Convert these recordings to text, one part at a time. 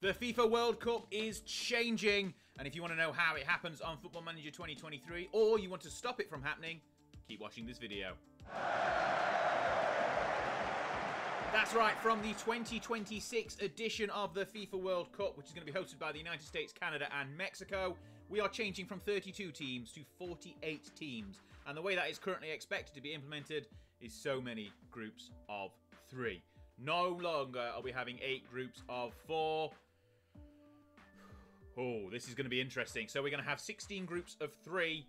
The FIFA World Cup is changing, and if you want to know how it happens on Football Manager 2023, or you want to stop it from happening, keep watching this video. That's right, from the 2026 edition of the FIFA World Cup, which is going to be hosted by the United States, Canada and Mexico, we are changing from 32 teams to 48 teams. And the way that is currently expected to be implemented is so many groups of 3. No longer are we having 8 groups of 4. Oh, this is going to be interesting. So we're going to have 16 groups of 3,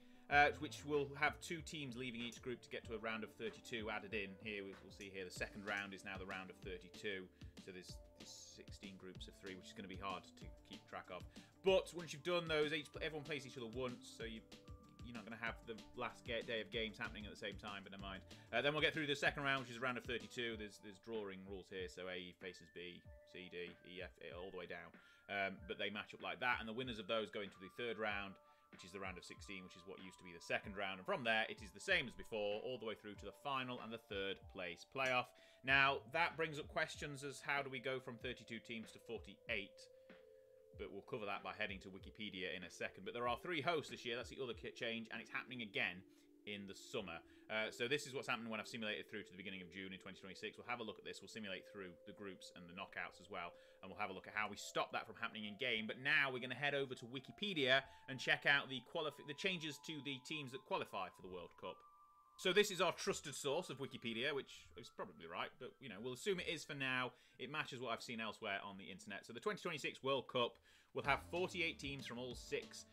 which will have 2 teams leaving each group to get to a round of 32 added in. Here we'll see here the second round is now the round of 32. So there's 16 groups of 3, which is going to be hard to keep track of. But once you've done those, everyone plays each other once, so you're not going to have the last day of games happening at the same time, but never mind. Then we'll get through the second round, which is a round of 32. There's drawing rules here, so A faces B, C, D, E, F, all the way down. But they match up like that, and the winners of those go into the third round, which is the round of 16, which is what used to be the second round. And from there, it is the same as before, all the way through to the final and the third place playoff. Now, that brings up questions as how do we go from 32 teams to 48? But we'll cover that by heading to Wikipedia in a second. But there are 3 hosts this year. That's the other kit change, and it's happening again in the summer. So this is what's happening when I've simulated through to the beginning of June in 2026. We'll have a look at this. We'll simulate through the groups and the knockouts as well, and we'll have a look at how we stop that from happening in game. But now we're going to head over to Wikipedia and check out the changes to the teams that qualify for the World Cup. So this is our trusted source of Wikipedia, which is probably right, but, you know, we'll assume it is for now. It matches what I've seen elsewhere on the internet. So the 2026 World Cup will have 48 teams from all 6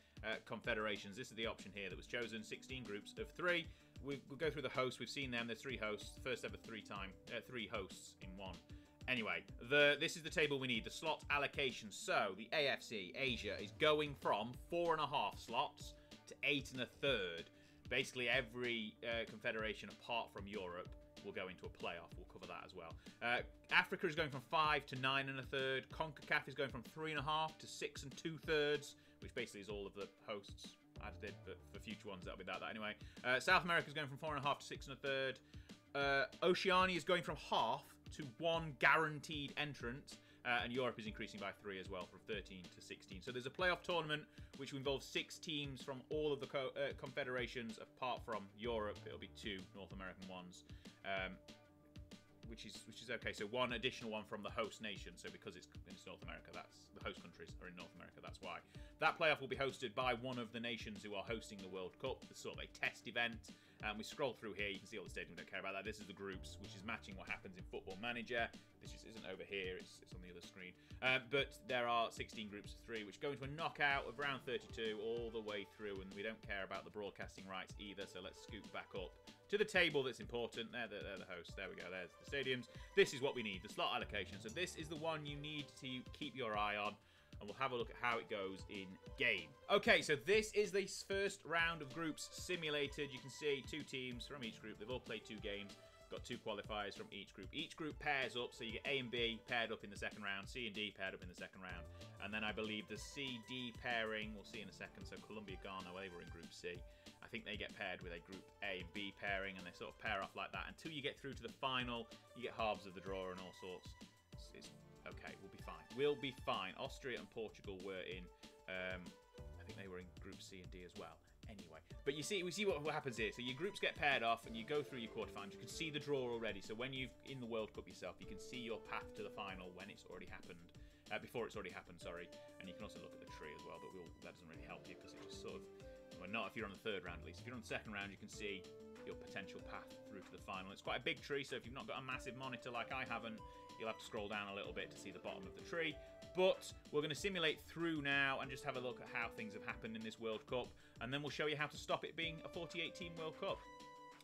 confederations. This is the option here that was chosen, 16 groups of 3. We'll go through the hosts. We've seen them. There's 3 hosts. First ever 3 hosts in one. Anyway, this is the table we need, the slot allocation. So the AFC, Asia, is going from 4.5 slots to 8 1/3. Basically, every confederation apart from Europe will go into a playoff. We'll cover that as well. Africa is going from 5 to 9 1/3. CONCACAF is going from 3.5 to 6 2/3, which basically is all of the hosts added in, but for future ones, that'll be that anyway. South America is going from 4.5 to 6 1/3. Oceania is going from half to 1 guaranteed entrant. And Europe is increasing by 3 as well, from 13 to 16. So there's a playoff tournament which involves 6 teams from all of the confederations apart from Europe. It'll be 2 North American ones, which is okay. So 1 additional one from the host nation. So because it's North America, that's the host countries are in North America. That's why that playoff will be hosted by one of the nations who are hosting the World Cup. It's sort of a test event. We scroll through here. You can see all the stadiums. We don't care about that. This is the groups, which is matching what happens in Football Manager. This just isn't over here. It's on the other screen. But there are 16 groups of 3, which go into a knockout of round 32 all the way through. And we don't care about the broadcasting rights either. So let's scoot back up to the table that's important. They're the hosts. There we go. There's the stadiums. This is what we need, the slot allocation. So this is the one you need to keep your eye on. And we'll have a look at how it goes in game. Okay, so this is the first round of groups simulated. You can see 2 teams from each group. They've all played 2 games. Got 2 qualifiers from each group. Each group pairs up, so you get A and B paired up in the second round, C and D paired up in the second round. And then I believe the C-D pairing, we'll see in a second. So Colombia, Ghana, they were in Group C. I think they get paired with a Group A and B pairing, and they sort of pair off like that. Until you get through to the final, you get halves of the draw and all sorts. It's okay, we'll be fine. We'll be fine. Austria and Portugal were in, I think they were in Group C and D as well. Anyway, but we see what happens here. So your groups get paired off and you go through your quarterfinals. You can see the draw already. So when you've in the World Cup yourself, you can see your path to the final when it's already happened. Before it's already happened, sorry. And you can also look at the tree as well, but that doesn't really help you because it just sort of, well, not if you're on the third round at least. If you're on the second round, you can see your potential path through to the final. It's quite a big tree, so if you've not got a massive monitor like I haven't, you'll have to scroll down a little bit to see the bottom of the tree. But we're going to simulate through now and just have a look at how things have happened in this World Cup, and then we'll show you how to stop it being a 48-team World Cup.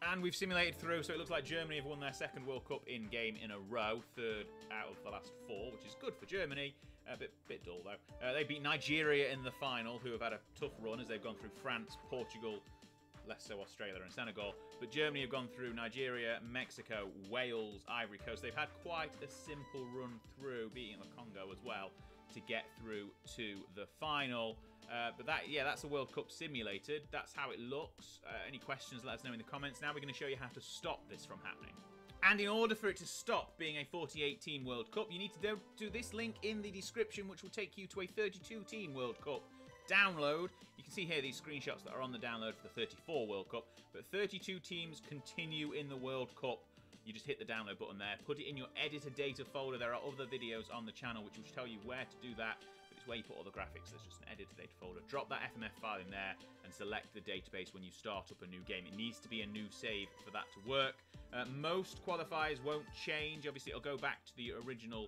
And we've simulated through, so it looks like Germany have won their second World Cup in game in a row, 3rd out of the last 4, which is good for Germany. A bit dull though. They beat Nigeria in the final, who have had a tough run as they've gone through France, Portugal, less so Australia and Senegal. But Germany have gone through Nigeria, Mexico, Wales, Ivory Coast. They've had quite a simple run through, beating the Congo as well, to get through to the final. But that's a World Cup simulated. That's how it looks. Any questions, let us know in the comments. Now we're going to show you how to stop this from happening. And in order for it to stop being a 48-team World Cup, you need to go to this link in the description, which will take you to a 32-team World Cup download. You can see here these screenshots that are on the download for the 34 World Cup, but 32 teams continue in the World Cup. You just hit the download button there, put it in your editor data folder. There are other videos on the channel which will tell you where to do that, but it's where you put all the graphics. There's just an editor data folder. Drop that FMF file in there and select the database when you start up a new game. It needs to be a new save for that to work. Most qualifiers won't change. Obviously, it'll go back to the original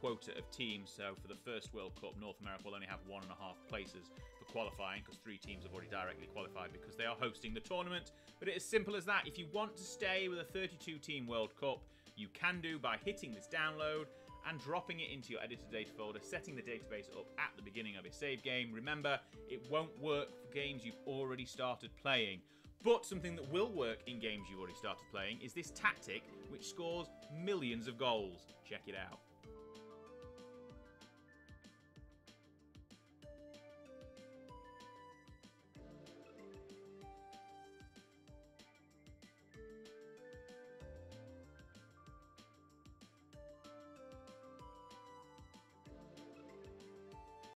quota of teams. So for the first World Cup, North America will only have 1.5 places for qualifying because 3 teams have already directly qualified because they are hosting the tournament. But it's as simple as that. If you want to stay with a 32-team World Cup, you can do by hitting this download and dropping it into your editor data folder, setting the database up at the beginning of a save game. Remember, it won't work for games you've already started playing. But something that will work in games you've already started playing is this tactic, which scores millions of goals. Check it out.